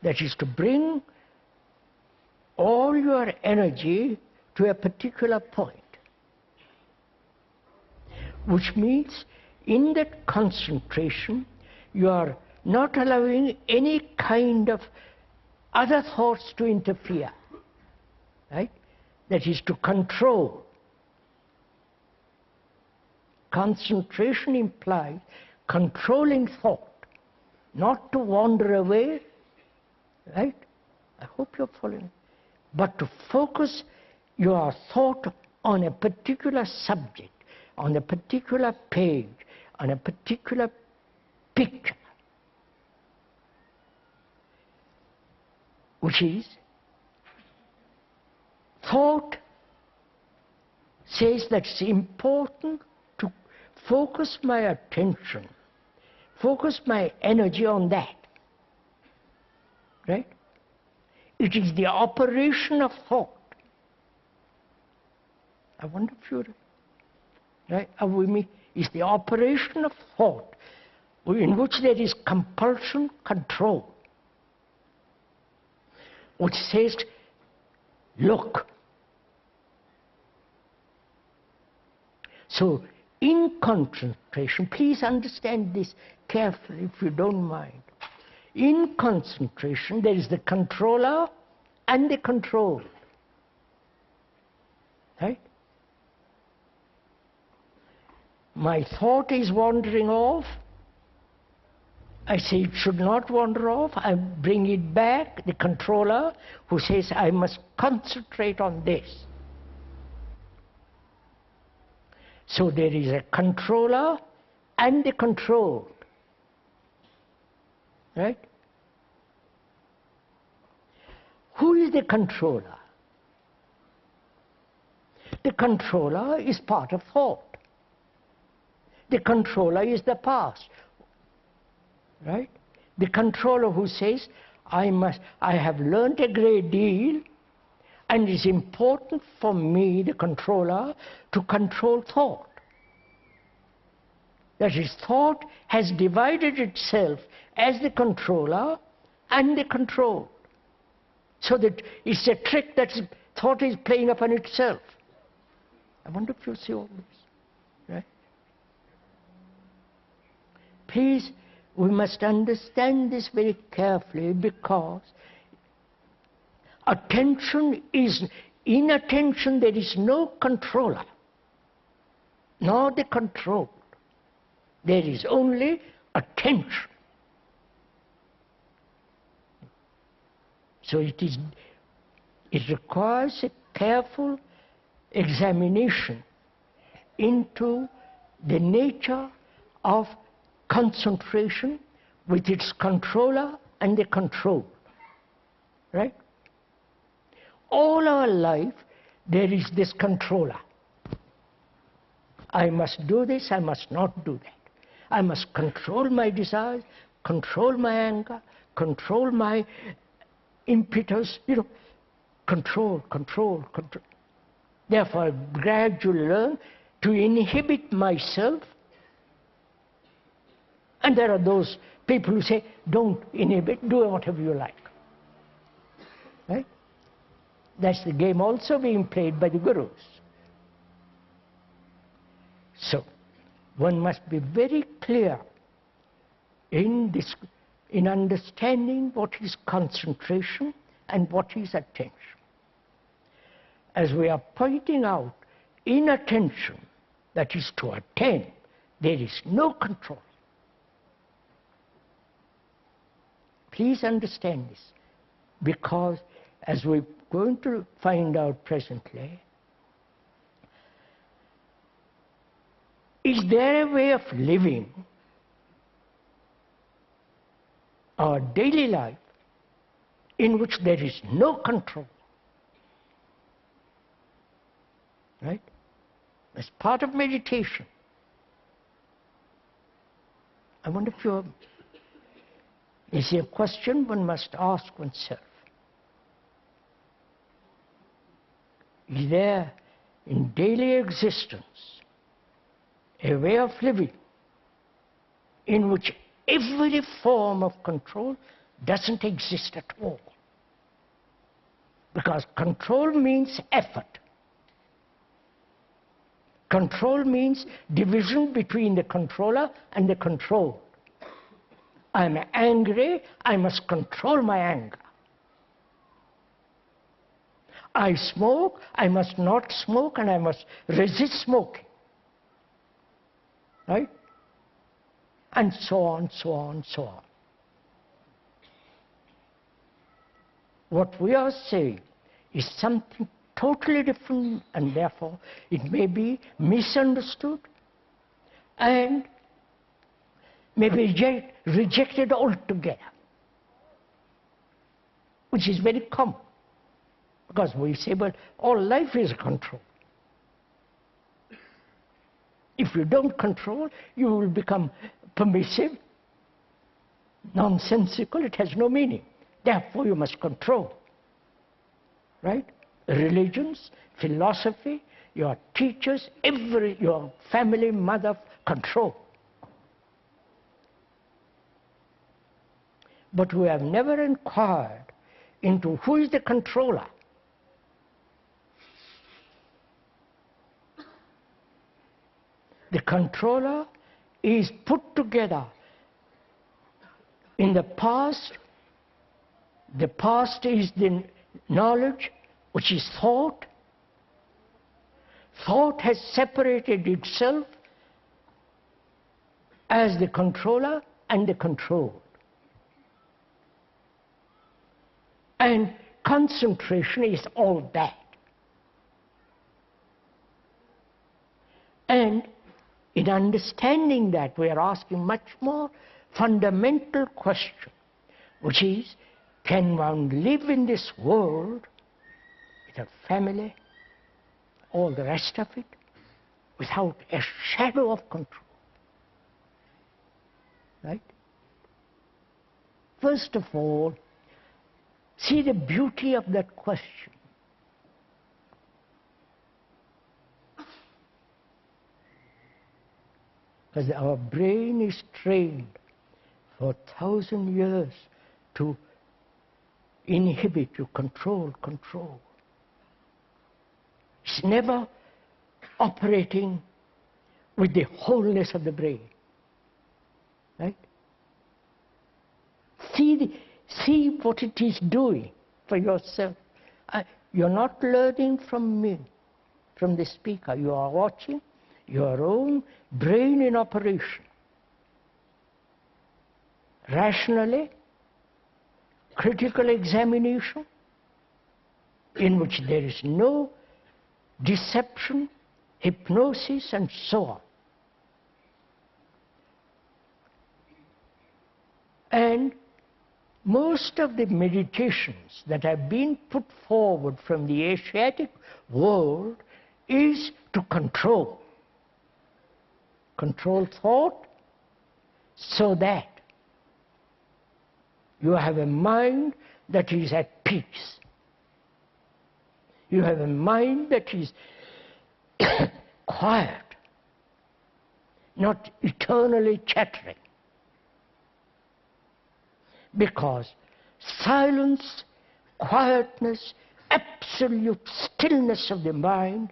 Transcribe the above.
That is to bring all your energy to a particular point. Which means in that concentration, you are not allowing any kind of other thoughts to interfere, right? That is to control. Concentration implies controlling thought, not to wander away, right? I hope you're following. But to focus your thought on a particular subject, on a particular page, on a particular picture, which is thought says that it's important to focus my attention, focus my energy on that, right? It is the operation of thought. I wonder if you're right. Are we me? It's the operation of thought in which there is compulsion, control, which says, look. So, in concentration, please understand this carefully if you don't mind. In concentration, there is the controller and the controlled. Right? My thought is wandering off. I say it should not wander off. I bring it back, the controller, who says I must concentrate on this. So there is a controller and the controlled. Right? Who is the controller? The controller is part of thought. The controller is the past. Right? The controller who says, I have learned a great deal, and it's important for me, the controller, to control thought. That is, thought has divided itself as the controller and the controlled. So that it's a trick that thought is playing upon itself. I wonder if you see all this. Right? Please, we must understand this very carefully, because in attention there is no controller, nor the controlled. There is only attention. So it requires a careful examination into the nature of concentration with its controller and the control. Right? All our life there is this controller. I must do this, I must not do that. I must control my desires, control my anger, control my impetus, control. Therefore, I gradually learn to inhibit myself. And there are those people who say, don't inhibit, do whatever you like. Right? That's the game also being played by the gurus. So, one must be very clear in understanding what is concentration and what is attention. As we are pointing out, in attention, that is to attend, there is no control. Please understand this, because as we're going to find out presently, is there a way of living our daily life in which there is no control? Right? As part of meditation. I wonder if you're... Is a question one must ask oneself. Is there in daily existence a way of living in which every form of control doesn't exist at all. Because control means effort. Control means division between the controller and the controlled. I'm angry, I must control my anger. I smoke, I must not smoke, and I must resist smoking. Right? And so on, so on, so on. What we are saying is something totally different, and therefore it may be misunderstood and may be rejected altogether, which is very common. Because we say, well, all life is control. If you don't control, you will become permissive, nonsensical, it has no meaning. Therefore, you must control. Right? Religions, philosophy, your teachers, your family, mother, control. But we have never inquired into who is the controller. The controller is put together in the past. The past is the knowledge, which is thought. Thought has separated itself as the controller and the controlled. And concentration is all that. And in understanding that, we are asking much more fundamental question, which is, can one live in this world with a family, all the rest of it, without a shadow of control? Right? First of all, see the beauty of that question. Because our brain is trained for 1,000 years to inhibit, to control. It's never operating with the wholeness of the brain. Right? See what it is doing for yourself. You're not learning from me, from the speaker. You are watching your own brain in operation. Rationally, critical examination, in which there is no deception, hypnosis, and so on. And most of the meditations that have been put forward from the Asiatic world is to control. Control thought so that you have a mind that is at peace. You have a mind that is quiet, not eternally chattering. Because silence, quietness, absolute stillness of the mind